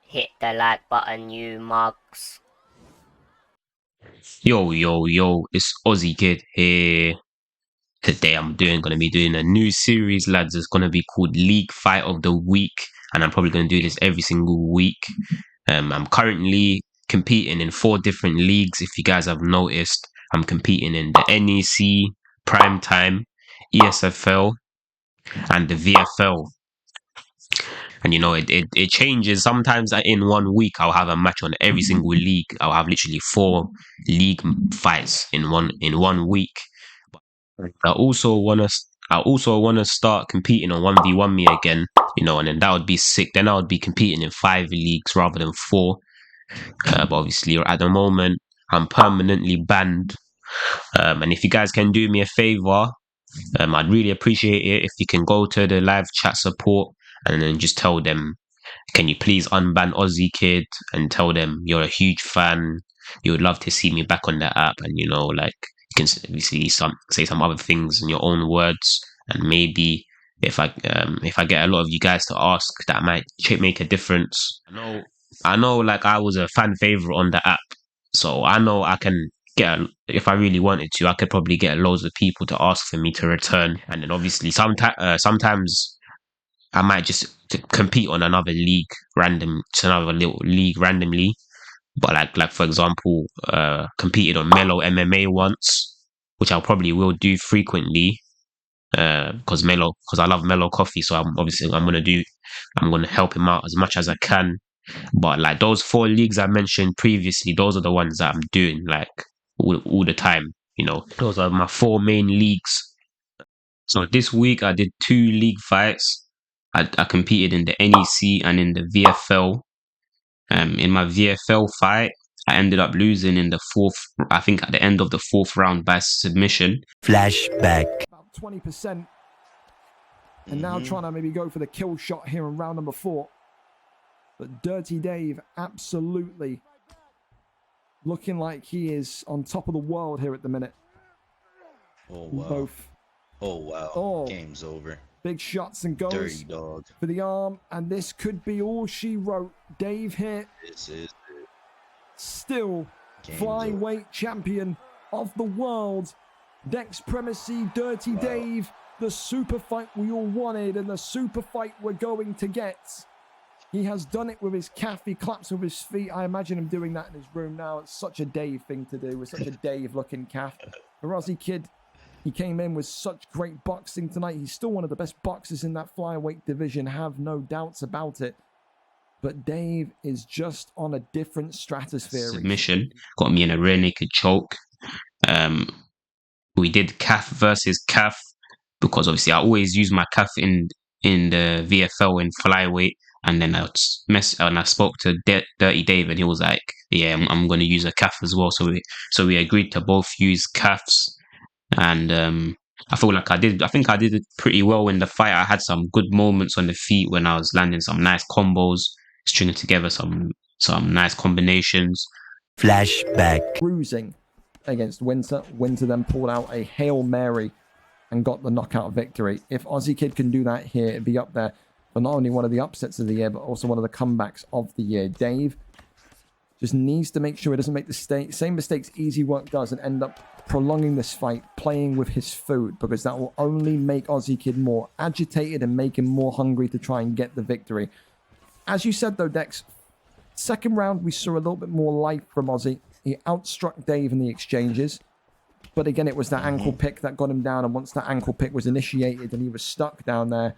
Hit the like button, you mugs. Yo, yo, yo, it's Ozzy Kid here. Today gonna be doing a new series, lads. It's gonna be called League Fight of the Week, and I'm probably gonna do this every single week. I'm currently competing in 4 different leagues. If you guys have noticed, I'm competing in the NEC, Primetime, ESFL, and the VFL. And it changes. Sometimes in one week I'll have a match on every single league. I'll have literally 4 league fights in one week. I also wanna start competing on 1v1 me again, and then that would be sick. Then I would be competing in 5 leagues rather than 4. But obviously at the moment I'm permanently banned. And if you guys can do me a favor, I'd really appreciate it if you can go to the live chat support and then just tell them, can you please unban Ozzy Kid, and tell them you're a huge fan. You would love to see me back on the app, and like you can say some other things in your own words, and maybe if I get a lot of you guys to ask, that might make a difference. I know, like I was a fan favorite on the app, so I know I can if I really wanted to, I could probably get loads of people to ask for me to return, and then obviously sometimes I might just compete on another league another little league randomly. But like for example, competed on Mellow MMA once, which I probably will do frequently. Because I love Mellow Coffee, so I'm gonna help him out as much as I can. But like those 4 leagues I mentioned previously, those are the ones that I'm doing like all the time. Those are my 4 main leagues. So this week I did 2 league fights. I competed in the NEC and in the VFL. In my VFL fight, I ended up losing in the I think at the end of the 4th round by submission. Flashback. About 20%. And now trying to maybe go for the kill shot here in round number 4. But Dirty Dave absolutely looking like he is on top of the world here at the minute. Oh, wow. Both. Oh, wow. Oh. Game's over. Big shots and goes Dirty dog. for the arm. And this could be all she wrote. Dave here. This is it. Still Game's flyweight over. champion of the world. Next Primacy, Dirty Dave. The super fight we all wanted and the super fight we're going to get. He has done it with his calf. He claps with his feet. I imagine him doing that in his room now. It's such a Dave thing to do with such a Dave-looking calf. The Ozzy Kid, he came in with such great boxing tonight. He's still one of the best boxers in that flyweight division. Have no doubts about it. But Dave is just on a different stratosphere. Submission got me in a rear naked choke. We did calf versus calf because obviously I always use my calf in the VFL in flyweight. And then I spoke to Dirty Dave, and he was like, "Yeah, I'm going to use a calf as well." So we agreed to both use calves, and I feel like I think I did it pretty well in the fight. I had some good moments on the feet when I was landing some nice combos, stringing together some nice combinations. Flashback. Cruising against Winter. Winter then pulled out a Hail Mary and got the knockout victory. If Ozzy Kid can do that here, it'd be up there. But not only one of the upsets of the year, but also one of the comebacks of the year. Dave just needs to make sure he doesn't make the same mistakes Easy Work does and end up prolonging this fight, playing with his food, because that will only make Ozzy Kid more agitated and make him more hungry to try and get the victory. As you said, though, Dex, second round, we saw a little bit more life from Ozzy. He outstruck Dave in the exchanges. But again, it was that ankle pick that got him down. And once that ankle pick was initiated and he was stuck down there,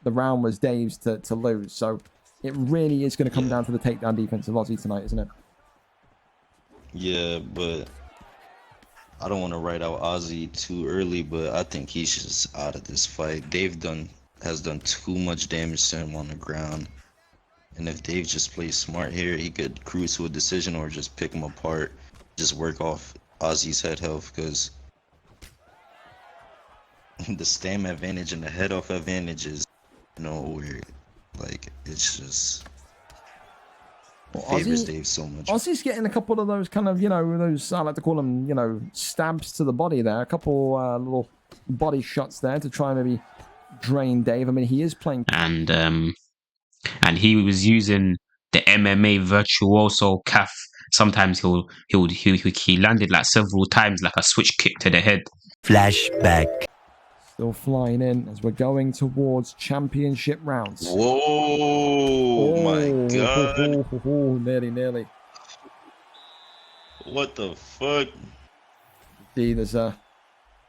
the round was Dave's to lose. So it really is going to come down to the takedown defense of Ozzy tonight, isn't it? Yeah, but I don't want to write out Ozzy too early, but I think he's just out of this fight. Dave has done too much damage to him on the ground. And if Dave just plays smart here, he could cruise to a decision or just pick him apart, just work off Ozzy's head health, because the stamina advantage and the head off advantage is weird. Like, it's just favors Dave so much. Ozzy's getting a couple of those kind of, those, I like to call them, stabs to the body there. A couple little body shots there to try and maybe drain Dave. I mean, he is playing. And he was using the MMA virtuoso calf. Sometimes he landed like several times like a switch kick to the head. Flashback. Still flying in as we're going towards championship rounds. Whoa, my God. Nearly. What the fuck? See, there's a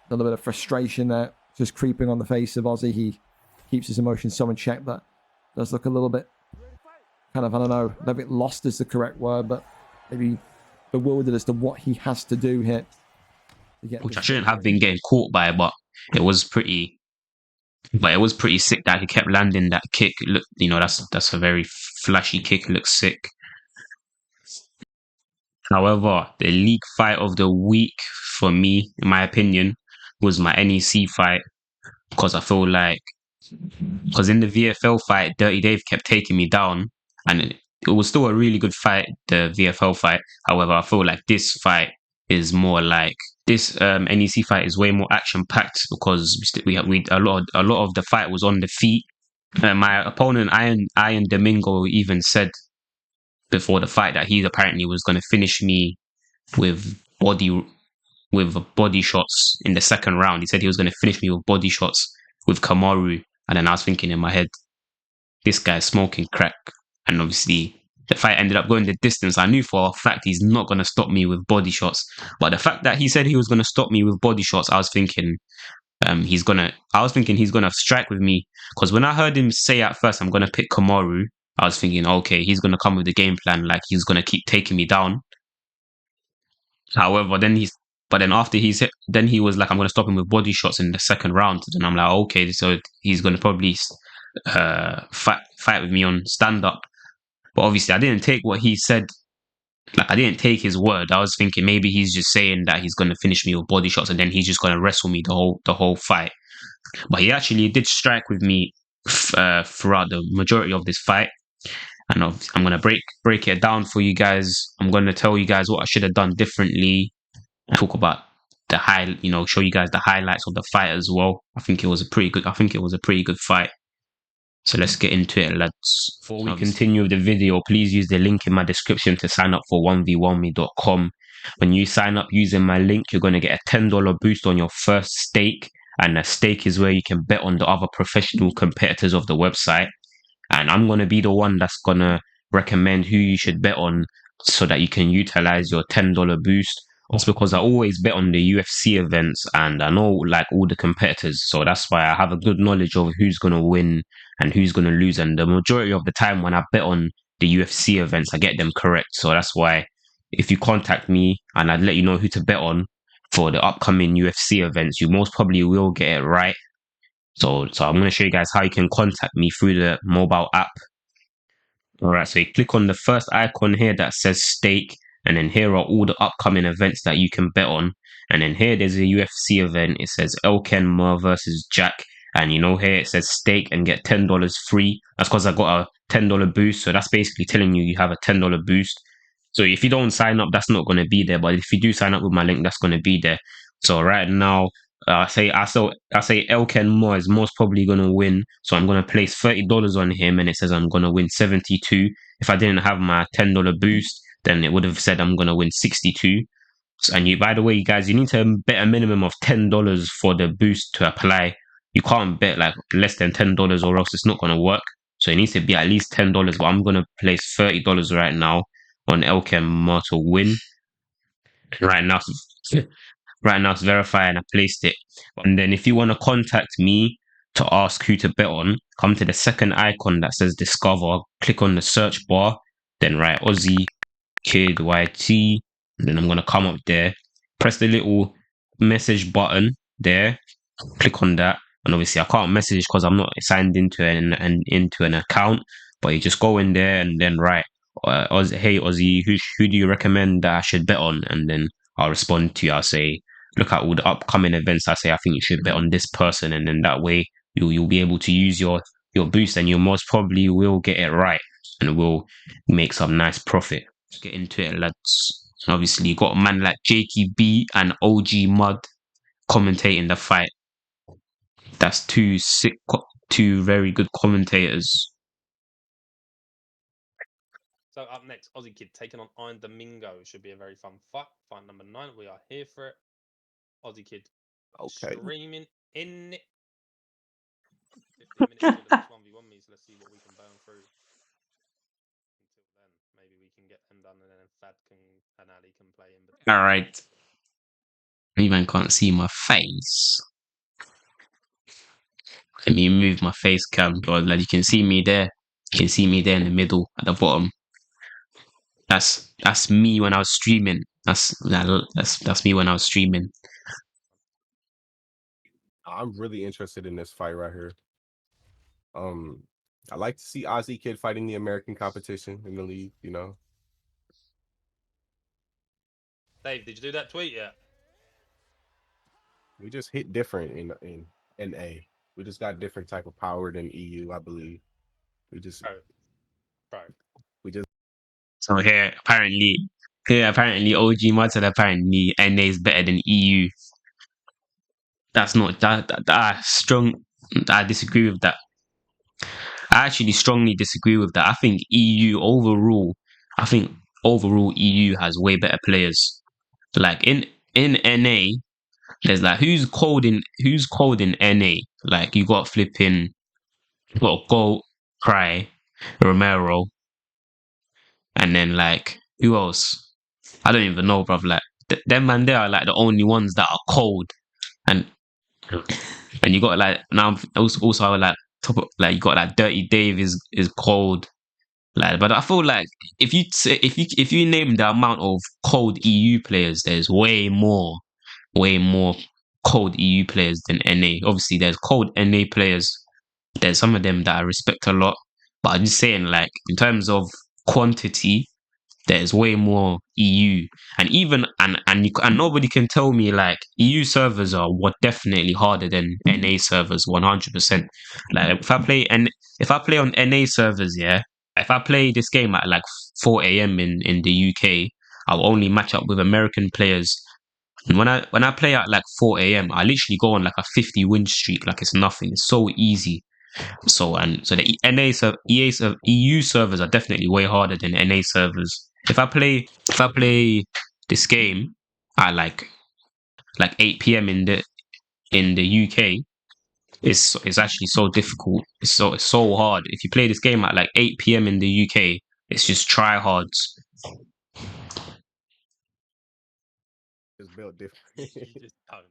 little bit of frustration there just creeping on the face of Ozzy. He keeps his emotions so in check, but does look a little bit kind of, I don't know, a bit lost is the correct word, but maybe bewildered as to what he has to do here. Which I shouldn't have been getting caught by, but it was pretty sick that he kept landing that kick. Look, you know, that's a very flashy kick. It looks sick. However, the league fight of the week for me, in my opinion, was my NEC fight, because I feel like, because in the VFL fight, Dirty Dave kept taking me down, and it was still a really good fight, the VFL fight. However, I feel like this fight is more like, this NEC fight is way more action packed, because we a lot of the fight was on the feet. My opponent Iron Domingo even said before the fight that he apparently was going to finish me with body shots in the second round. He said he was going to finish me with body shots with Kamaru, and then I was thinking in my head, this guy's smoking crack. And obviously the fight ended up going the distance. I knew for a fact he's not going to stop me with body shots, but the fact that he said he was going to stop me with body shots, I was thinking he's gonna strike with me, because when I heard him say at first I'm going to pick Kamaru, I was thinking, okay, he's going to come with the game plan, like he's going to keep taking me down. However, then he was like, I'm going to stop him with body shots in the second round. And I'm like, okay, so he's going to probably fight with me on stand up. But obviously I didn't take what he said. Like, I didn't take his word. I was thinking maybe he's just saying that he's going to finish me with body shots, and then he's just going to wrestle me the whole fight. But he actually did strike with me throughout the majority of this fight. And I'm going to break it down for you guys. I'm going to tell you guys what I should have done differently. Talk about show you guys the highlights of the fight as well. I think it was a pretty good fight. So let's get into it, lads. Before we continue with the video, please use the link in my description to sign up for 1v1me.com. When you sign up using my link, you're going to get a $10 boost on your first stake. And a stake is where you can bet on the other professional competitors of the website. And I'm going to be the one that's going to recommend who you should bet on so that you can utilize your $10 boost. Also, because I always bet on the UFC events and I know like all the competitors. So that's why I have a good knowledge of who's going to win and who's going to lose. And the majority of the time when I bet on the UFC events, I get them correct. So that's why if you contact me and I'd let you know who to bet on for the upcoming UFC events, you most probably will get it right. So I'm going to show you guys how you can contact me through the mobile app. Alright, so you click on the first icon here that says stake, and then here are all the upcoming events that you can bet on. And then here there's a UFC event. It says Elken versus Jack, and here it says stake and get $10 free. That's because I got a $10 boost, so that's basically telling you have a $10 boost. So if you don't sign up, that's not going to be there, but if you do sign up with my link, that's going to be there. So right now, I say Elken Moore is most probably going to win. So I'm going to place $30 on him, and it says I'm going to win 72. If I didn't have my $10 boost, then it would have said I'm going to win 62. And by the way, you guys, you need to bet a minimum of $10 for the boost to apply. You can't bet like less than $10 or else it's not going to work. So it needs to be at least $10. But I'm going to place $30 right now on Elken Moore to win. Right now it's verified and I placed it. And then if you want to contact me to ask who to bet on, come to the second icon that says discover, click on the search bar, then write Ozzy Kid YT, and then I'm going to come up there, press the little message button there, click on that. And obviously I can't message because I'm not signed into an account, but you just go in there and then write hey Ozzy, who do you recommend that I should bet on? And then I'll respond to you. I'll say, look at all the upcoming events. I say I think you should bet on this person, and then that way you'll be able to use your boost, and you most probably will get it right and will make some nice profit. Let's get into it, lads. Obviously you got a man like Jakey B and OG Mud commentating the fight. That's two very good commentators. So up next, Aussie Kid taking on Iron Domingo. Should be a very fun fight. Fight number 9. We are here for it. Aussie Kid Okay. streaming in it. 15 minutes till the next 1v1 me, so let's see what we can burn through. Until then, maybe we can get them done, and then Fad and Ali can play in between. All right. You man can't see my face. Let me move my face cam, bro. Like you can see me there. You can see me there in the middle at the bottom. That's me when I was streaming. That's me when I was streaming. I'm really interested in this fight right here. I like to see Ozzy Kid fighting the American competition in the league, you know. Dave, did you do that tweet yet? We just hit different in NA. We just got different type of power than EU, I believe. We just So here apparently OG Mud said apparently NA is better than EU. That's not that strong. I disagree with that. I actually strongly disagree with that. I think overall EU has way better players. Like in NA, there's like who's cold in NA? Like you got Go, Cry, Romero, and then like who else? I don't even know, bruv. Like them man, they are like the only ones that are cold, and you got like now also like top of, like you got like Dirty Dave is cold. Like, but I feel like if you name the amount of cold EU players, there's way more cold EU players than NA. Obviously, there's cold NA players. There's some of them that I respect a lot, but I'm just saying, like in terms of quantity, there's way more EU, and even and nobody can tell me like EU servers are definitely harder than NA servers, 100%. Like if I play on NA servers, yeah, if I play this game at like 4 a.m. in the UK, I'll only match up with American players. And when I play at like 4 a.m., I literally go on like a 50 win streak, like it's nothing. It's so easy. So the EU servers are definitely way harder than NA servers. If I play this game at like 8 p.m. in the UK, it's actually so difficult. It's so hard. If you play this game at like 8 p.m. in the UK, it's just try hards. It's built different. You just don't.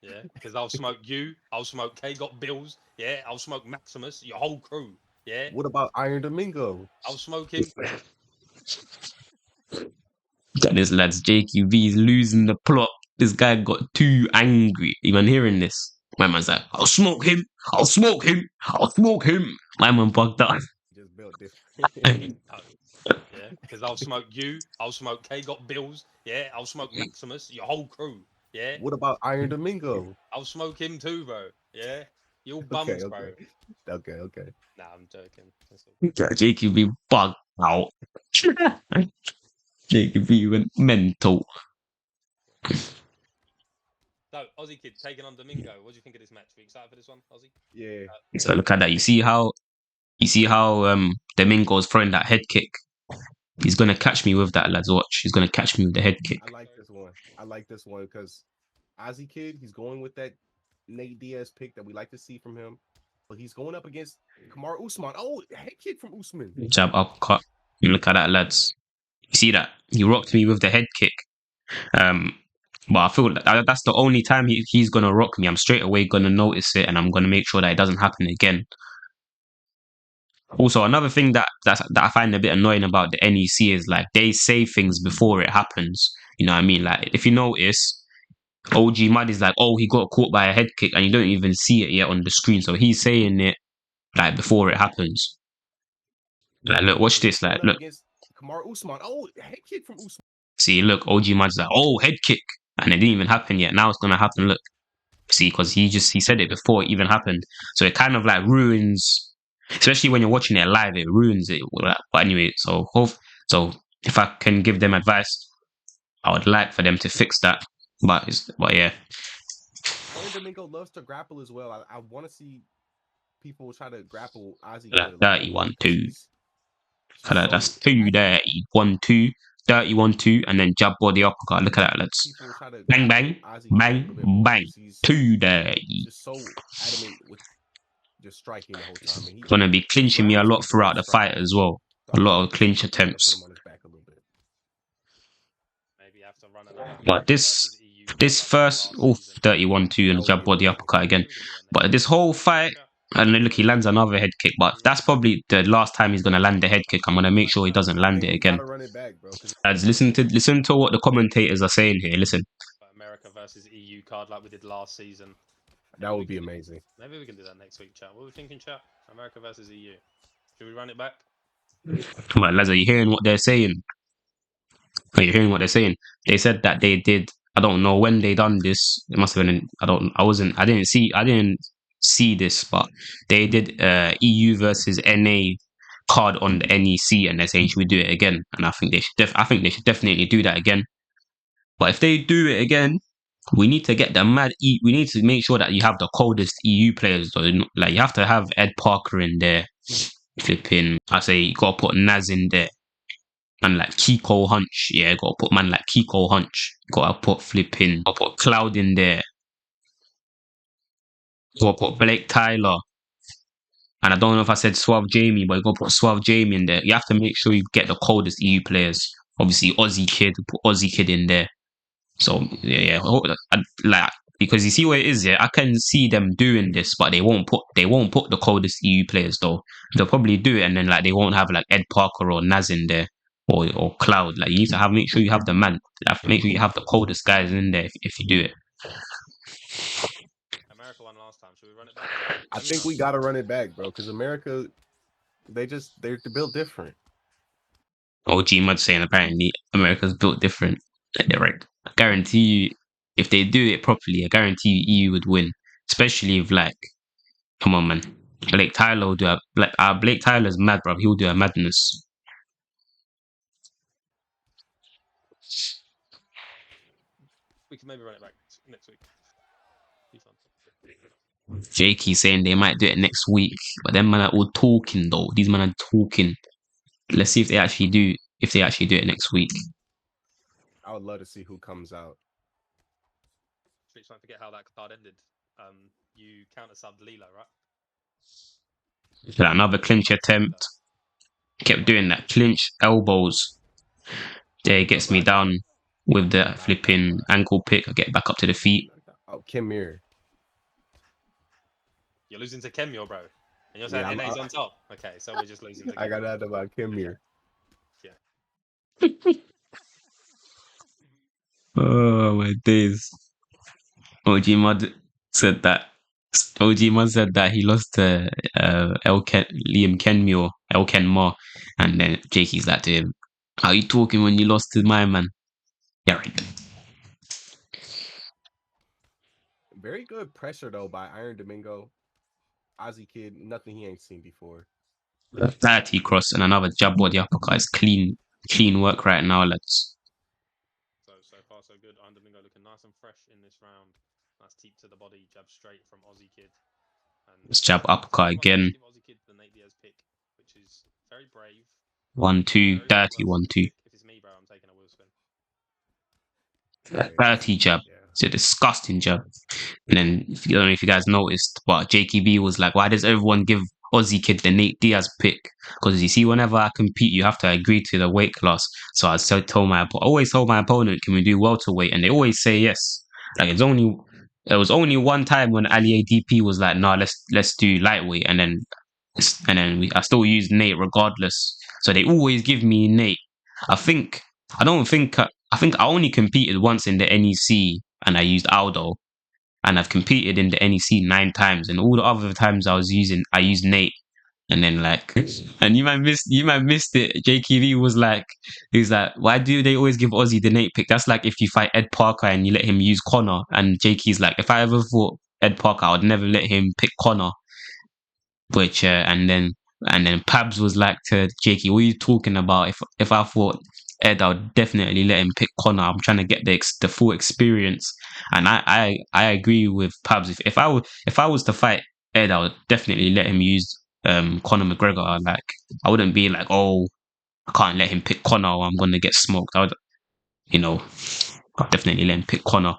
Yeah, because I'll smoke you. I'll smoke K Got Bills. Yeah, I'll smoke Maximus. Your whole crew. Yeah. What about Iron Domingo? I'll smoke him. Got this lads, JQB is losing the plot. This guy got too angry. Even hearing this, my man's like, I'll smoke him. I'll smoke him. I'll smoke him. My man bugged out. Just built different. Yeah, because I'll smoke you. I'll smoke K Got Bills. Yeah, I'll smoke Maximus. Your whole crew. Yeah. What about Iron Domingo? I'll smoke him too, bro. Yeah. You all bums, bro. Okay. Nah, I'm joking. JQB bugged out. JQB went mental. So, Aussie Kid taking on Domingo. What do you think of this match? Are you excited for this one, Aussie? Yeah. So look at that. You see how Domingo's throwing that head kick. He's gonna catch me with that, lads. Watch. He's gonna catch me with the head kick. I like this one because Ozzy Kid, he's going with that Nate Diaz pick that we like to see from him, but he's going up against Kamaru Usman. Oh, head kick from Usman. Jab uppercut. You look at that, lads. You see that? He rocked me with the head kick. But I feel like that's the only time he's gonna rock me. I'm straight away gonna notice it, and I'm gonna make sure that it doesn't happen again. Also, another thing that I find a bit annoying about the NEC is like they say things before it happens. You know what I mean? Like if you notice, OG Mud is like, oh, he got caught by a head kick, and you don't even see it yet on the screen. So he's saying it like before it happens. Like, look, watch this. Like, look. Kamaru Usman. Oh, head kick from Usman. See, look, OG Mud's like, oh, head kick, and it didn't even happen yet. Now it's gonna happen. Look, see, because he said it before it even happened. So it kind of like ruins. Especially when you're watching it live, it ruins it. But anyway, so if I can give them advice, I would like for them to fix that. But yeah. Aaron Domingo loves to grapple as well. I want to see people try to grapple Ozzy. Like 31-2. That's 2 there. 1-2, dirty 1-2, and then jab body uppercut. Look at that, lads. People try to Bang, hit bang, Ozzy Kid a bang, little bit more bang. 'cause he's 2 there. just so adamant with just striking the whole time. And he Gonna be clinching me a grounds lot people throughout with the fight striking. as well. A lot of clinch Put attempts. him on his back a little bit. Maybe have to run another But America versus EU this card like first, we did last season. 31-2 and That would jab be body amazing. uppercut again. Maybe we can do that next But week. this whole fight, Chat. and then look, he lands another head kick. But that's probably the last time he's gonna land the head kick. I'm gonna make sure he doesn't I land think it we again. gotta run it back, bro. 'Cause Lads, listen to what the commentators are saying here. Listen. America versus EU card like we did last season. that would be amazing. Maybe we can do that next week, chat. What are we thinking, chat? America versus EU. Should we run it back? Come on, lads, are you hearing what they're saying? Are you hearing what they're saying? They said that they did. I don't know when they done this. It must have been. I didn't see this, but they did EU versus NA card on the NEC, and they're saying should we do it again? And I think they should. I think they should definitely do that again. But if they do it again, we need to get the we need to make sure that you have the coldest EU players. Though, like you have to have Ed Parker in there. Flipping, I say you gotta put Naz in there. Man like Kiko Hunch, yeah, gotta put man like Kiko Hunch. Gotta put I'll put Cloud in there. Gotta put Blake Tyler. And I don't know if I said Suave Jamie, but you gotta put Suave Jamie in there. You have to make sure you get the coldest EU players. Obviously, Ozzy Kid, put Ozzy Kid in there. So yeah, like because you see what it is, yeah. I can see them doing this, but they won't put the coldest EU players though. They'll probably do it, and then like they won't have like Ed Parker or Naz in there or Cloud. Like you need to make sure you have the man. You have to make sure you have the coldest guys in there if you do it. America won last time. Should we run it back? I think we gotta run it back, bro. Because America, they're built different. OG Mud saying apparently America's built different. They're right. I guarantee you, if they do it properly, I guarantee you EU would win. Especially if like, come on man, Blake Tyler will do a Blake Tyler's mad, bro. He'll do a madness. We can maybe run it back next week. Be fun. Jakey saying they might do it next week, but them man are all talking though. These men are talking. Let's see if they actually do. If they actually do it next week. I would love to see who comes out. Please don't forget how that card ended. You counter subbed Lilo, right? So another clinch attempt. Kept doing that clinch elbows. There it gets me down with the flipping ankle pick. I get back up to the feet. Oh, Kim Mir. You're losing to Kemio, bro. And you're saying NA's on top. Okay, so we're just losing to I got that about Kim Mir. Oh my days. OG Mud said that. OG Mud said that he lost to Liam Kenmure, El Kenmore, and then Jakey's like to him, "How you talking when you lost to my man?" Yeah, right. Very good pressure though by Iron Domingo. Ozzy Kid, nothing he ain't seen before. Dirty cross and another jab body uppercut. It's clean work right now, lads. So far so good. Iron Domingo looking nice and fresh in this round. Nice teep to the body, jab straight from Ozzy Kid. And Let's jab uppercut again. Give Ozzy Kid the Nate Diaz pick, which is very brave. 1-2, dirty 1-2. If it's me, bro, I'm taking a wheel spin. Dirty jab. It's a disgusting jab. And then, I don't know if you guys noticed, but JKB was like, why does everyone give Ozzy Kid the Nate Diaz pick? Because you see, whenever I compete, you have to agree to the weight class. So I always told my opponent, can we do welterweight? And they always say yes. Like there was only one time when Ali ADP was like, no, let's do lightweight. And then I still use Nate regardless. So they always give me Nate. I think I only competed once in the NEC and I used Aldo, and I've competed in the NEC 9 times, and all the other times I used Nate, and then like, and you might missed it. JKV was like, why do they always give Ozzy the Nate pick? That's like if you fight Ed Parker and you let him use Connor, and JK's like, if I ever fought Ed Parker, I would never let him pick Connor. Which and then Pabs was like to Jakey, what are you talking about? If I fought Ed, I would definitely let him pick Connor. I'm trying to get the full experience, and I agree with Pabs. If I was to fight Ed, I would definitely let him use Conor McGregor. Like I wouldn't be like, oh, I can't let him pick Connor or I'm gonna get smoked. I'll definitely let him pick Connor.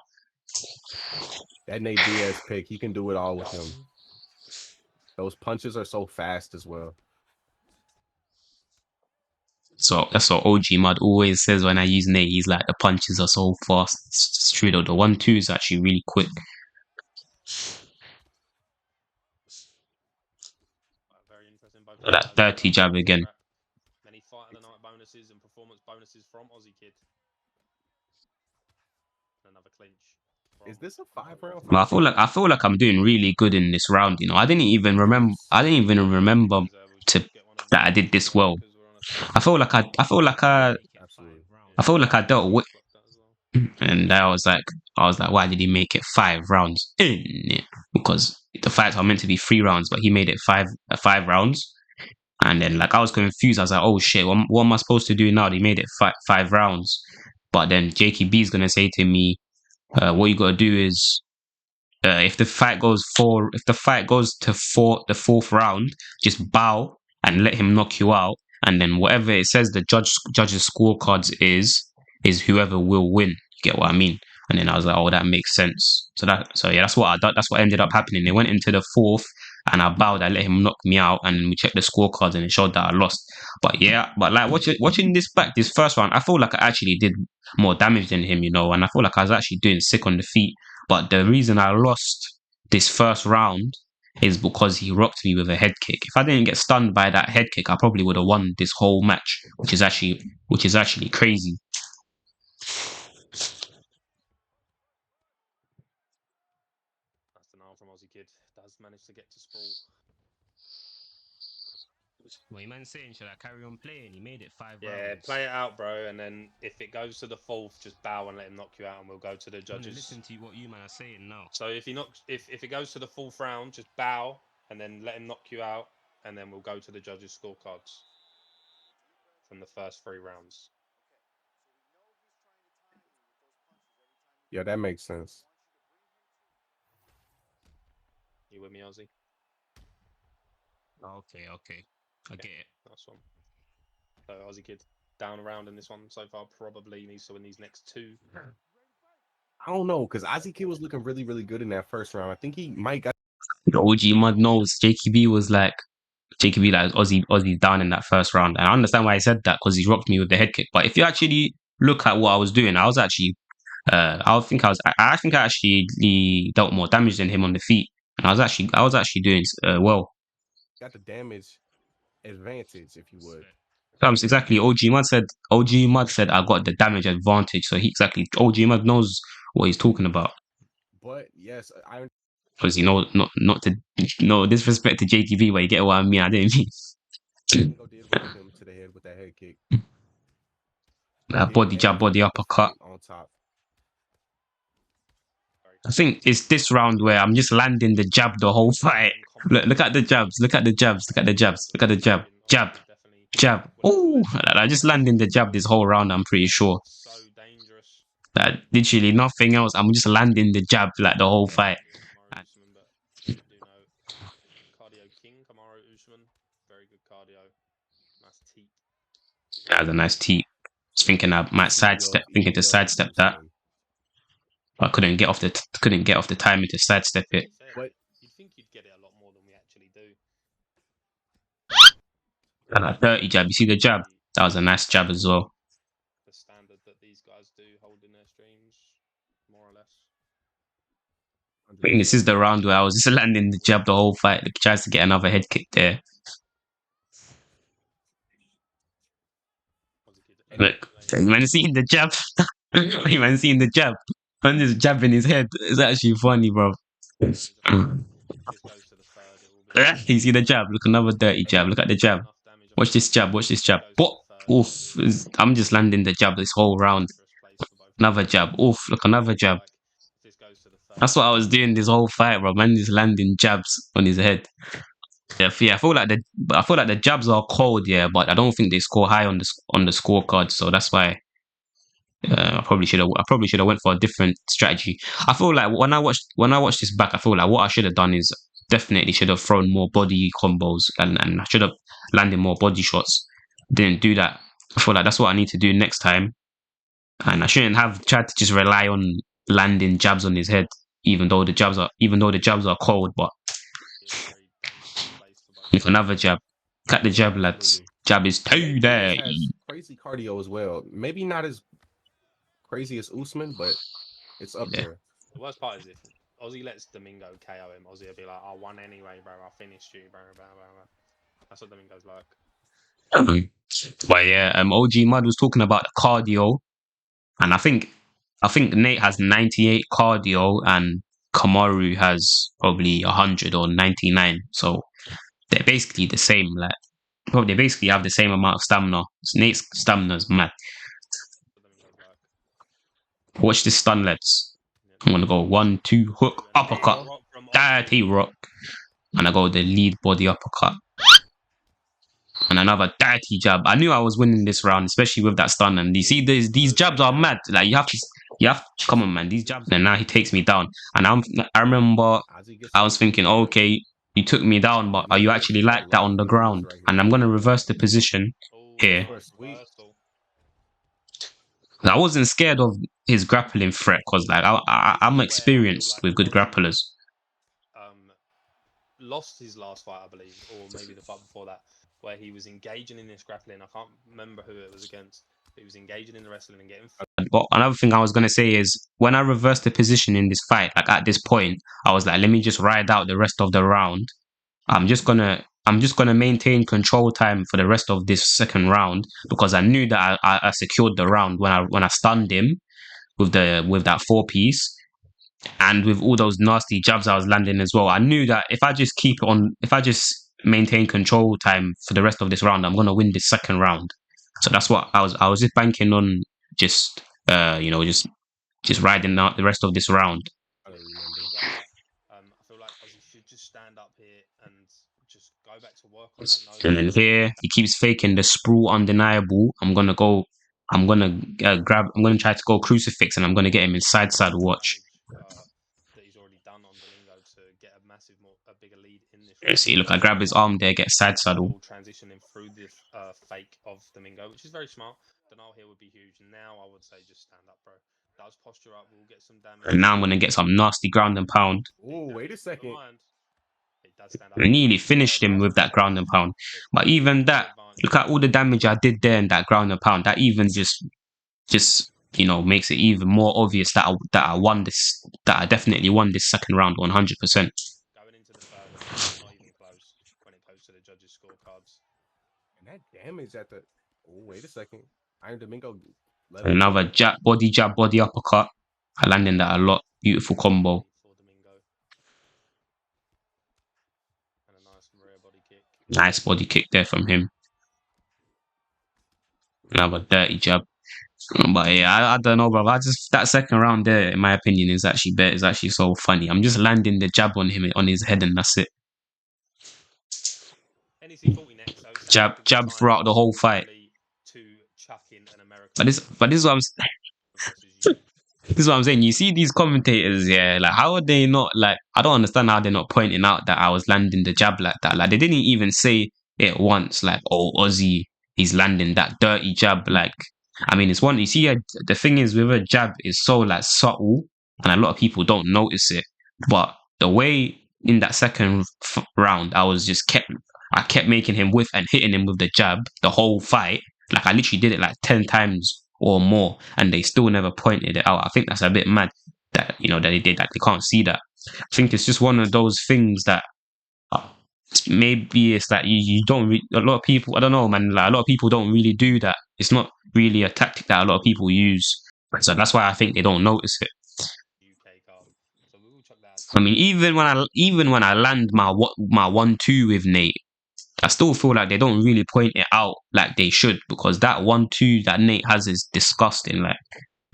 That Nate Diaz pick, he can do it all with him. Those punches are so fast as well. So that's what OG Mud always says when I use Nate. He's like, the punches are so fast. It's true though. The 1-2 is actually really quick. Very interesting. Both That 30 jab again. Many fight of the night bonuses and performance bonuses from Ozzy Kid. Another clinch. Is this a 5-round? Well, I feel like I'm doing really good in this round. I didn't even remember that I did this well. I feel like I dealt with, and I was like, why did he make it 5 rounds? Because the fights are meant to be 3 rounds, but he made it 5 rounds. And then I was confused. I was like, oh shit, what am I supposed to do now? He made it 5 rounds. But then JKB is gonna say to me, what you gotta do is, if the fight goes to the 4th round, just bow and let him knock you out, and then whatever it says the judge's scorecards is whoever will win. You get what I mean? And then I was like, oh, that makes sense. So yeah, that's what ended up happening. They went into the 4th, and I bowed. I let him knock me out, and we checked the scorecards, and it showed that I lost. But yeah, watching this first round, I feel like I actually did more damage than him, and I feel like I was actually doing sick on the feet. But the reason I lost this first round is because he rocked me with a head kick. If I didn't get stunned by that head kick, I probably would have won this whole match, which is actually crazy. That's the nail from Ozzy Kid. Does manage to get to sprawl. What you man saying? Should I carry on playing? He made it 5 rounds. Yeah, play it out, bro. And then if it goes to the 4th, just bow and let him knock you out, and we'll go to the judges. Listen to what you man are saying now. So if it goes to the 4th round, just bow and then let him knock you out, and then we'll go to the judges' scorecards from the first 3 rounds. Yeah, that makes sense. You with me, Ozzy? Okay. I get it. Nice one. So Ozzy Kid down around in this one so far. Probably needs to win these next 2. I don't know, because Ozzy Kid was looking really, really good in that first round. I think he might got. The OG Mud knows JKB like Ozzy down in that first round, and I understand why he said that, because he rocked me with the head kick. But if you actually look at what I was doing, I was actually, I think I actually dealt more damage than him on the feet, and I was actually doing well. Got the damage advantage, if you would. Exactly. OG Mud said I got the damage advantage. So OG Mud knows what he's talking about. But yes, because not to disrespect to JTV, but you get what I mean. I didn't mean. did rock him to the head with that head kick. That body jab, body uppercut. On top. I think it's this round where I'm just landing the jab the whole fight. Look at the jabs. Look at the jabs. Jab. Oh, I just landing the jab this whole round. I'm pretty sure. That literally nothing else. I'm just landing the jab like the whole fight. Cardio King, Kamaru Usman. Very good cardio. Nice teep. That's a nice teep. I was thinking I might sidestep that. I couldn't get off the timing to sidestep it. But you'd think you'd get it a lot more than we actually do. And that 30 jab, you see the jab? That was a nice jab as well. The standard that these guys do hold in their streams, more or less. I think this is the round where I was just landing the jab the whole fight. Like, tries to get another head kick there. Look, you man seeing the jab? You man seeing the jab? And this jab in his head. It's actually funny, bro. You see the jab? Look, another dirty jab. Look at the jab. Watch this jab. What? Oof. I'm just landing the jab this whole round. Another jab. Oof. Look, another jab. That's what I was doing this whole fight, bro. Man is landing jabs on his head. Yeah, I feel like the jabs are cold, yeah, but I don't think they score high on the scorecard, so that's why I probably should have went for a different strategy. I feel like when I watched this back, I feel like what I should have done is definitely should have thrown more body combos and I should have landed more body shots. Didn't do that. I feel like that's what I need to do next time. And I shouldn't have tried to just rely on landing jabs on his head, even though the jabs are cold. But It's a very dangerous place for both. with another jab, cut the jab, lads. Absolutely. Jab is too Nate Diaz dirty. has crazy cardio as well. Maybe not as crazy as Usman, but it's up Yeah. there. The worst part is if Ozzy lets Domingo KO him, Ozzy will be like, I won anyway, bro. I finished you, bro. Blah, blah, blah. That's what Domingo's like. But yeah, OG Mud was talking about the cardio, and I think Nate has 98 cardio and Kamaru has probably 100 or 99. So they're basically the same. Like, well, they basically have the same amount of stamina. Nate's stamina's mad. That's what Domingo's like. Watch this stun, lads. I'm gonna go 1, 2, hook, uppercut, Rock from dirty Ozzy. rock, and I go the lead body uppercut. And another dirty jab. I knew I was winning this round, especially with that stun. And you see, these jabs are mad. Like you have to come on, man. These jabs. And now he takes me down. And I remember Ozzy gets I was thinking, okay, you took me down, but are you actually like that on the ground? And I'm gonna reverse the position here. Nice reversal. I wasn't scared of his grappling threat because, like, I'm experienced with good grapplers. Lost his last fight, I believe, or maybe the fight before that, where he was engaging in this grappling. I can't remember who it was against, but he was engaging in the wrestling and getting. But another thing I was gonna say is when I reversed the position in this fight, like at this point, I was like, let me just ride out the rest of the round. I'm just gonna maintain control time for the rest of this second round because I knew that I secured the round when I stunned him with that 4-piece. And with all those nasty jabs I was landing as well, I knew that if I just maintain control time for the rest of this round, I'm gonna win this second round. So that's what I was just banking on, just riding out the rest of this round. I feel like Ozzy should just stand up here and just go back to work on that nose. And then here he keeps faking the sprawl undeniable. I'm gonna try to go crucifix and I'm gonna get him in side watch. That he's already done on Domingo to get a bigger lead in this. See, look, I grab his arm there, get side saddle. Transitioning through the fake of Domingo, which is very smart. Denial here would be huge. Now I would say just stand up, bro. That was posture up. We'll get some damage. And now I'm gonna get some nasty ground and pound. Oh, wait a second. I nearly finished him with that ground and pound. But even that, look at all the damage I did there in that ground and pound. That even just makes it even more obvious that I won this. That I definitely won this second round 100%. Going into the third, not even close when it goes to the judges' scorecards. And that damage at the. Oh, wait a second. Iron Domingo. Another body jab, body uppercut. I landed that a lot. Beautiful combo. And a nice rear body kick. Nice body kick there from him. Another dirty jab. But yeah, I don't know, bro. That second round there, in my opinion, is actually better. It's actually so funny. I'm just landing the jab on him on his head, and that's it. Jab throughout the whole fight. But this is what this is what I'm saying. You see these commentators, yeah, like how are they not like? I don't understand how they're not pointing out that I was landing the jab like that. Like they didn't even say it once. Like, oh, Ozzy, he's landing that dirty jab. Like, I mean, it's one. You see, the thing is with a jab is so like subtle, and a lot of people don't notice it. But the way in that second round, I kept making him whiff and hitting him with the jab the whole fight. Like I literally did it like 10 times or more, and they still never pointed it out. I think that's a bit mad that that they did that. They can't see that. I think it's just one of those things that maybe it's that you don't. A lot of people, I don't know, man. Like a lot of people don't really do that. It's not really a tactic that a lot of people use. So that's why I think they don't notice it. I mean, even when I land my 1-2 with Nate, I still feel like they don't really point it out like they should, because that 1-2 that Nate has is disgusting. Like,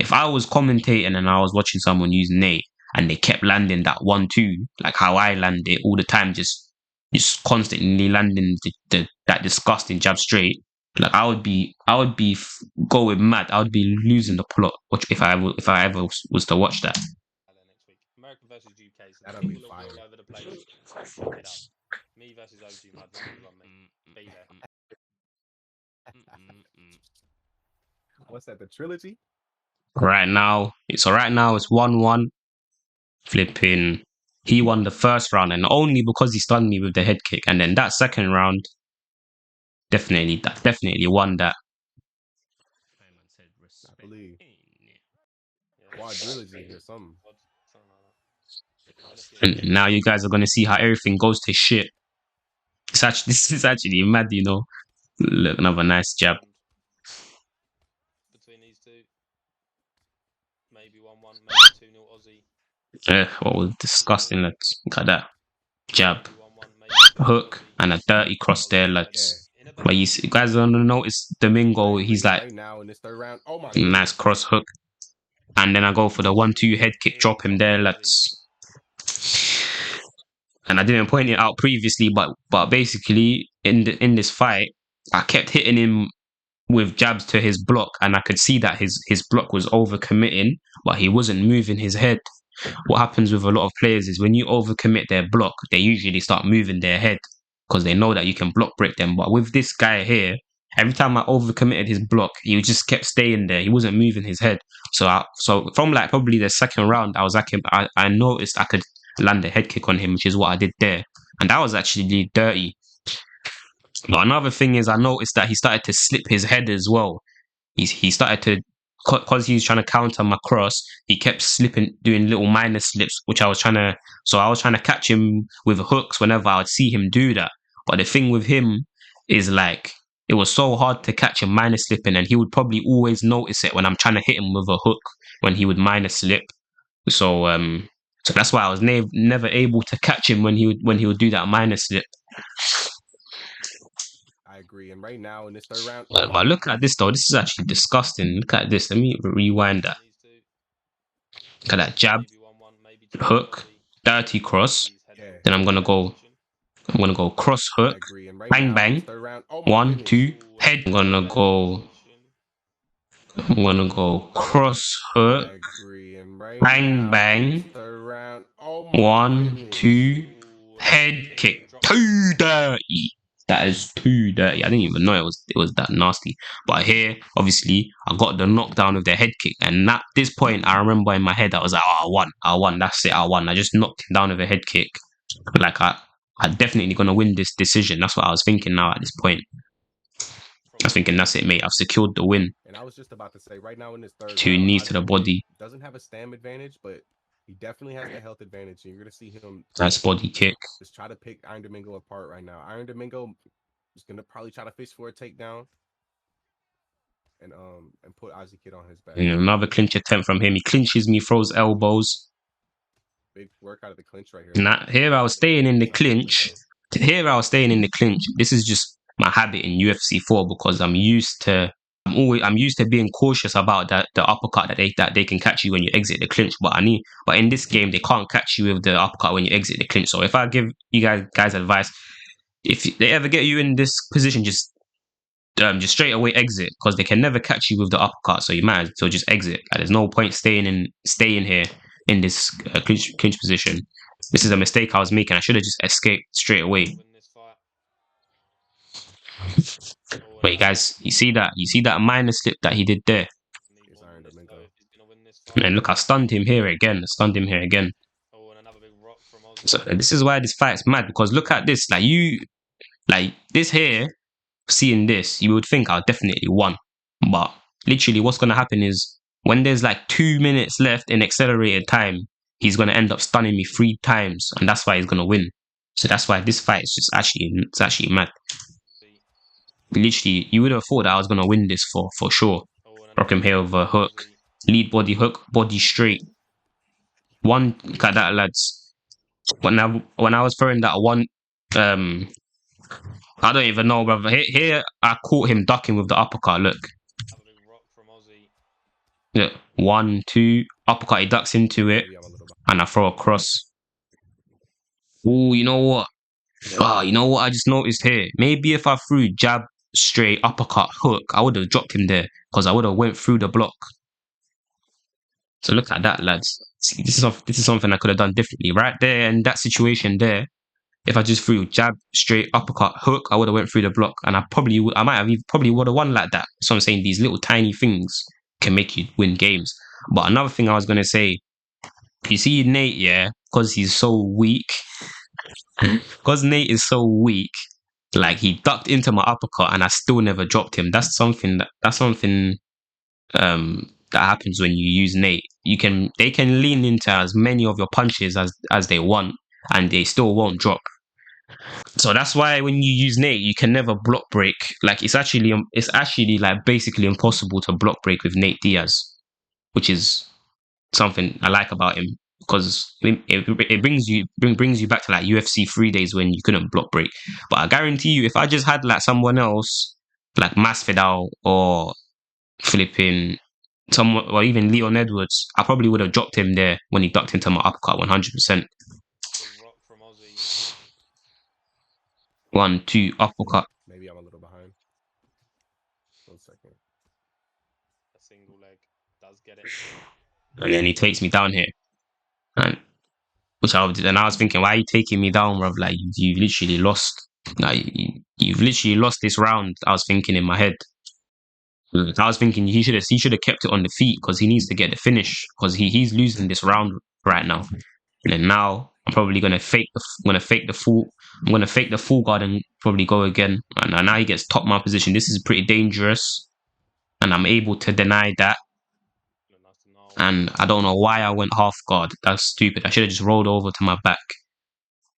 if I was commentating and I was watching someone use Nate and they kept landing that 1-2, like how I land it all the time, just constantly landing that disgusting jab straight, like I would be going mad. I would be losing the plot if I ever was to watch that. American versus UK, so that'll be all over the place. Head up. Me versus OG Mud, 1v1, mate. Be there. What's that? The trilogy? Right now, it's 1-1. Flipping. He won the first round, and only because he stunned me with the head kick. And then that second round, definitely won that. I believe. Quadrilogy or something. And now you guys are gonna see how everything goes to shit. This is actually mad, you know. Look, another nice jab. Between these two, maybe 1-1, maybe 2-0 Ozzy. What was disgusting, lads. Look at that jab, Maybe 1-1, maybe hook, and a dirty cross there, lads. Yeah. But you guys don't notice Domingo. He's like right now in this third round. Oh my nice cross hook, and then I go for the 1-2 head kick, drop him there, lads. And I didn't point it out previously, but basically in this fight, I kept hitting him with jabs to his block, and I could see that his block was overcommitting, but he wasn't moving his head. What happens with a lot of players is when you overcommit their block, they usually start moving their head because they know that you can block break them. But with this guy here, every time I overcommitted his block, he just kept staying there. He wasn't moving his head. So from like probably the second round, I noticed I could land a head kick on him, which is what I did there, and that was actually dirty. But another thing is, I noticed that he started to slip his head as well. He started to, because he was trying to counter my cross, he kept slipping, doing little minor slips, which I was trying to catch him with hooks whenever I would see him do that. But the thing with him is like, it was so hard to catch him minor slipping, and he would probably always notice it when I'm trying to hit him with a hook when he would minor slip. So that's why I was never able to catch him when he would do that minor slip. I agree. And right now in this third round, But look at this though. This is actually disgusting. Look at this. Let me rewind that. Look at that jab, hook, dirty cross. yeah, Then I'm gonna go cross I hook, agree. And right bang now, in bang, this third round, oh my 1, goodness. 2, head. I'm gonna go cross hook, I agree. And right bang now, bang, in this third round, oh my 1, goodness. 2, head kick. Too dirty. That is too dirty. I didn't even know it was that nasty. But here, obviously, I got the knockdown with the head kick, and at this point, I remember in my head, I was like, oh, I won. That's it. I won. I just knocked him down with a head kick. Like I definitely gonna win this decision. That's what I was thinking now at this point. I was thinking that's it, mate. I've secured the win. And I was just about to say, right now in this third 2 round, knees to the Ozzy body. doesn't have a stam advantage, but he definitely has the health advantage. And you're gonna see him Nice body kick. just try to pick Iron Domingo apart right now. Iron Domingo is gonna probably try to fish for a takedown and put Ozzy Kid on his back. And another clinch attempt from him. He clinches me, throws elbows. Big work out of the clinch right here. Now, here I was staying in the clinch. This is just my habit in UFC 4 because I'm used to being cautious about the uppercut that they can catch you when you exit the clinch. But in this game they can't catch you with the uppercut when you exit the clinch. So if I give you guys advice, if they ever get you in this position, just straight away exit, because they can never catch you with the uppercut. So you might as well just exit. Like, there's no point staying here in this clinch position. This is a mistake I was making. I should have just escaped straight away. Wait, guys, you see that minor slip that he did there? And look, I stunned him here again. So this is why this fight's mad, because look at this. Like this here, seeing this, you would think I definitely won. But literally what's going to happen is when there's like 2 minutes left in accelerated time, he's going to end up stunning me 3 times, and that's why he's going to win. So that's why this fight is it's actually mad. Literally, you would have thought that I was going to win this for sure. Rock him here with a hook. Lead body hook, body straight. Look at that, lads. When I was throwing that one, I don't even know, brother. Here I caught him ducking with the uppercut, look. Look, 1, 2, uppercut, he ducks into it, and I throw a cross. Ooh, you know what? You know what I just noticed here? Maybe if I threw jab, straight, uppercut, hook, I would have dropped him there, because I would have went through the block. So look at that, lads. See, this is something I could have done differently. Right there in that situation there, if I just threw jab, straight, uppercut, hook, I would have went through the block, and I might have probably would have won like that. So I'm saying these little tiny things can make you win games. But another thing I was gonna say, you see Nate, yeah, because he's so weak, because Nate is so weak. Like he ducked into my uppercut, and I still never dropped him. That's something that happens when you use Nate. They can lean into as many of your punches as they want, and they still won't drop. So that's why when you use Nate, you can never block break. Like it's actually like basically impossible to block break with Nate Diaz, which is something I like about him, because it brings you back to like UFC 3 days when you couldn't block break. But I guarantee you, if I just had like someone else like Masvidal or flipping someone, or even Leon Edwards, I probably would have dropped him there when he ducked into my uppercut 100%. The rock from Ozzy. 1, 2, uppercut. Maybe I'm a little behind. 1 second. A single leg does get it. And then he takes me down here. And I was thinking, why are you taking me down, bruv? Like you've literally lost. Like you've literally lost this round. I was thinking in my head. I was thinking he should have kept it on the feet, because he needs to get the finish, because he's losing this round right now. And then now I'm probably gonna fake the full guard and probably go again. And now he gets top mount position. This is pretty dangerous, and I'm able to deny that. And I don't know why I went half guard. That's stupid. I should have just rolled over to my back.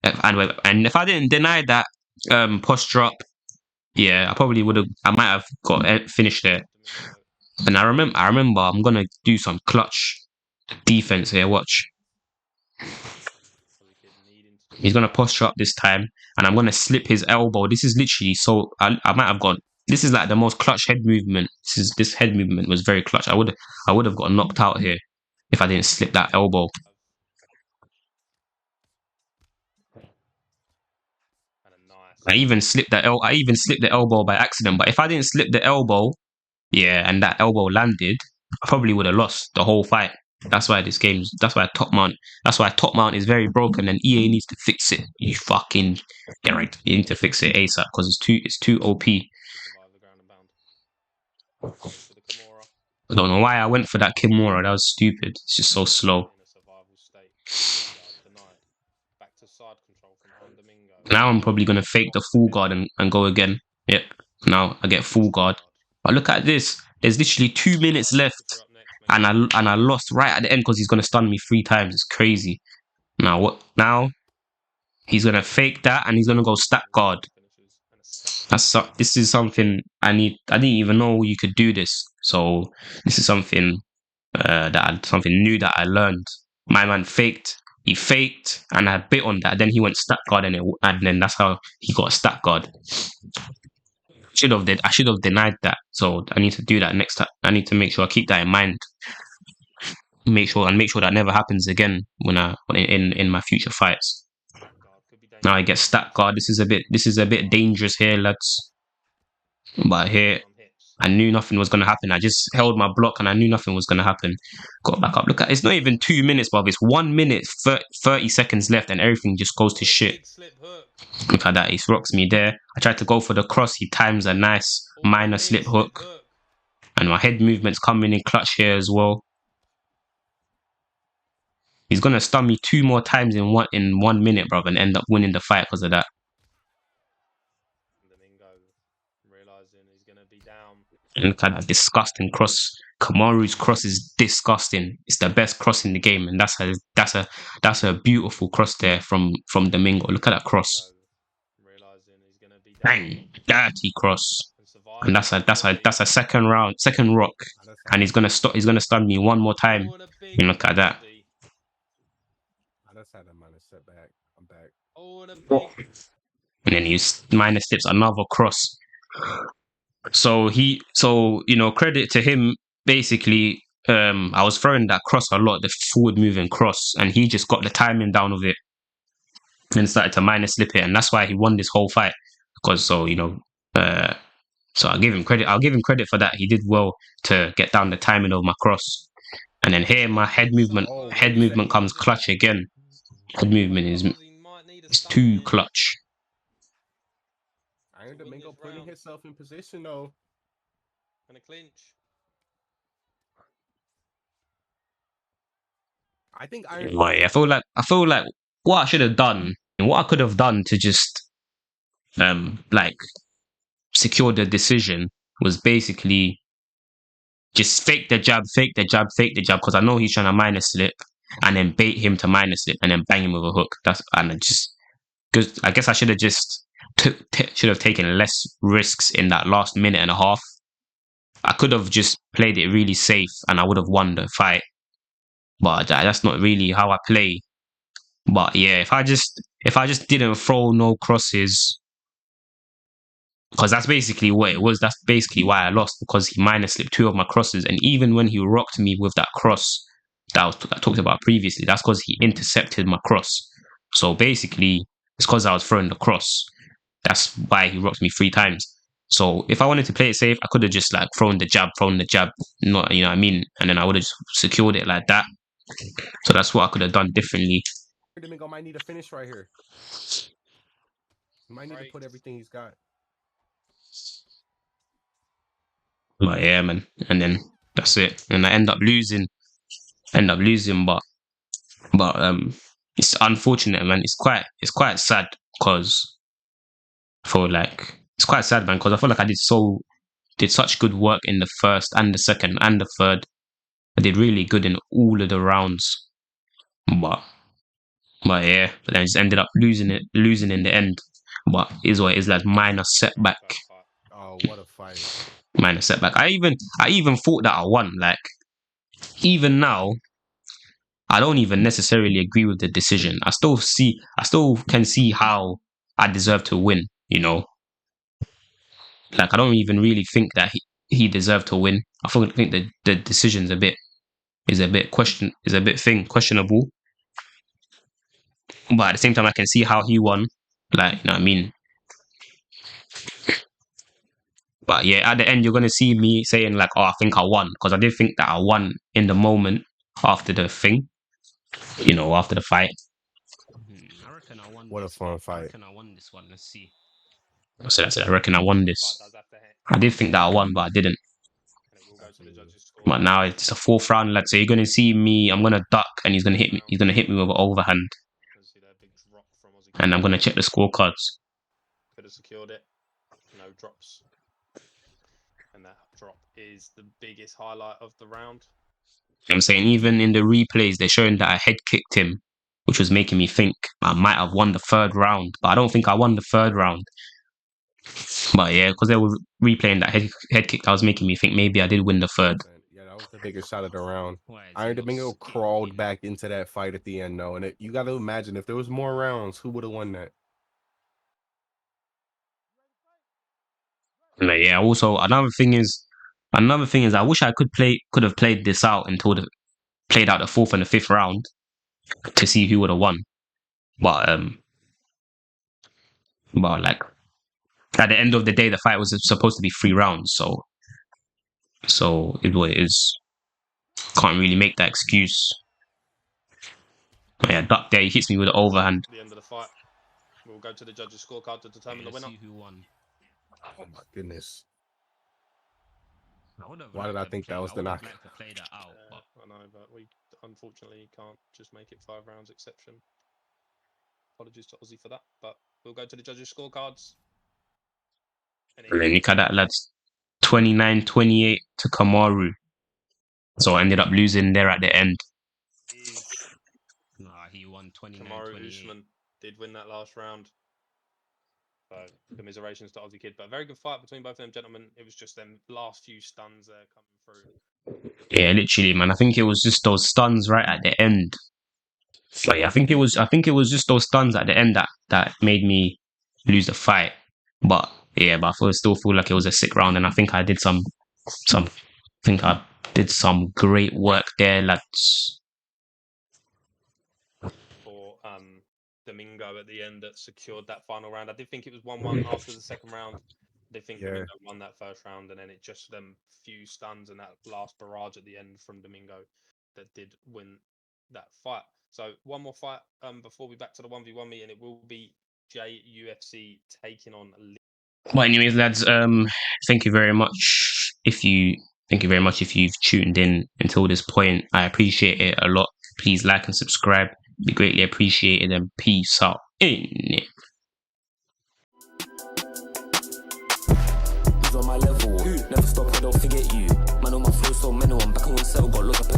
And if I didn't deny that posture up, yeah, I might have got finished there. And I remember I'm gonna do some clutch defense here. Watch. He's gonna posture up this time, and I'm gonna slip his elbow. This is literally I might have gone. This is like the most clutch head movement. This head movement was very clutch. I would have got knocked out here if I didn't slip that elbow. I even slipped the elbow by accident. But if I didn't slip the elbow, yeah, and that elbow landed, I probably would have lost the whole fight. That's why top mount is very broken, and EA needs to fix it. You fucking get right. You need to fix it ASAP, because it's too OP. I don't know why I went for that Kimura. That was stupid. It's just so slow. Now I'm probably gonna fake the full guard and go again. Yep. Now I get full guard. But look at this. There's literally 2 minutes left, and I lost right at the end because he's gonna stun me 3 times. It's crazy. Now what? Now he's gonna fake that, and he's gonna go stack guard. This is something I didn't even know you could do this. So this is something something new that I learned. My man faked. He faked, and I bit on that. Then he went stack guard, and then that's how he got a stack guard. I should have denied that. So I need to do that next time. I need to make sure I keep that in mind. Make sure that never happens again in my future fights. Now I get stack guard. This is a bit dangerous here, lads. But here, I knew nothing was gonna happen. I just held my block, and I knew nothing was gonna happen. Got back up. Look at, it's not even 2 minutes, bruv. It's 1 minute 30 seconds left, and everything just goes to shit. Look at that. He rocks me there. I tried to go for the cross. He times a nice minor slip hook, and my head movement's coming in clutch here as well. He's gonna stun me 2 more times in 1 minute, bruv, and end up winning the fight because of that. And look at that disgusting cross. Kamaru's cross is disgusting. It's the best cross in the game, and that's a beautiful cross there from Domingo. Look at that cross. Bang, dirty cross. And that's a second rock, and he's gonna stun me 1 more time. And look at that. I just had a minor setback. I'm back. And then he minor steps another cross. So credit to him. Basically, I was throwing that cross a lot, the forward moving cross, and he just got the timing down of it and started to minor slip it, and that's why he won this whole fight. Because so I'll give him credit. I'll give him credit for that. He did well to get down the timing of my cross. And then here, my head movement comes clutch again. Head movement is a It's stun too here. clutch. Iron To win Domingo this putting round. himself in position though. And a clinch. I think Iron. Right, I feel like what I should have done and what I could have done to just like secure the decision was basically just fake the jab, fake the jab, fake the jab, because I know he's trying to minor slip, and then bait him to minor slip, and then bang him with a hook. Because I guess I should have just should have taken less risks in that last minute and a half. I could have just played it really safe, and I would have won the fight. But that's not really how I play. But yeah, if I just didn't throw no crosses, because that's basically what it was. That's basically why I lost, because he minor slipped 2 of my crosses, and even when he rocked me with that cross I talked about previously, that's because he intercepted my cross. So basically, it's because I was throwing the cross. That's why he rocked me 3 times. So if I wanted to play it safe, I could have just like thrown the jab, not, you know what I mean, and then I would have just secured it like that. So that's what I could have done differently. Domingo might need a finish right here. He might need to put everything he's got. But yeah, man, and then that's it. And I end up losing, but it's unfortunate, man. It's quite sad because for like it's quite sad, man, because I feel like I did such good work in the first and the second and the third. I did really good in all of the rounds, but yeah, but then I just ended up losing in the end. But is what it is, like minor setback. Oh, what a fight! Minor setback. I even thought that I won. Like even now, I don't even necessarily agree with the decision. I still can see how I deserve to win, you know? Like I don't even really think that he deserved to win. think the decision's questionable. But at the same time I can see how he won. Like, you know what I mean? But yeah, at the end you're gonna see me saying like, oh, I think I won. Because I did think that I won in the moment after the thing. You know, after the fight. I reckon I won What a fun fight! I reckon I won this one. Let's see. So that's it. I reckon I won this. I did think that I won, but I didn't. And it will go to the judges' score. But now it's a 4th round, lad. So you're gonna see me. I'm gonna duck, and he's gonna hit me. He's gonna hit me with an overhand, See that big drop from Ozzy. and I'm gonna check the scorecards. Could have secured it. No drops. And that drop is the biggest highlight of the round. I'm saying even in the replays, they're showing that I head kicked him, which was making me think I might have won the 3rd round. But I don't think I won the 3rd round. But yeah, because they were replaying that head kick, that was making me think maybe I did win the 3rd. Yeah, that was the biggest shot of the round. Iron Domingo crawled back into that fight at the end, though, and you got to imagine if there was more rounds, who would have won that? But yeah, also another thing is I wish I could have played this out until played out the 4th and the 5th round to see who would have won. But like at the end of the day, the fight was supposed to be 3 rounds, so it is. Can't really make that excuse. But yeah, duck there. He hits me with an overhand. The end of the fight. We'll go to the judges' scorecard to determine the winner. See who won. Oh my goodness! Why did I think that was the knock? To play that out, but I know, but we unfortunately can't just make it 5 rounds exception. Apologies to Ozzy for that, but we'll go to the judges' scorecards. And then look at that, lads. 29-28 to Kamaru. So I ended up losing there at the end. He won 29-28. Kamaru Usman did win that last round. So commiserations to Ozzy Kid, but a very good fight between both of them gentlemen. It was just them last few stuns there coming through. Yeah, literally, man. I think it was just those stuns right at the end. But yeah, I think it was just those stuns at the end that made me lose the fight. But yeah, but I still feel like it was a sick round, and I think I did some great work there, lads. For Domingo at the end that secured that final round. I did think it was 1-1 after the second round. I did think Domingo won that first round, and then it just them few stuns and that last barrage at the end from Domingo that did win that fight. So one more fight before we back to the 1v1 meeting. It will be JUFC taking on. Well, anyways, lads, thank you very much. Thank you very much if you've tuned in until this point. I appreciate it a lot. Please like and subscribe. Be greatly appreciated, and peace out. In On my level, never stop, I don't forget you. Man on my flow so mental, I'm back on one settle, got look up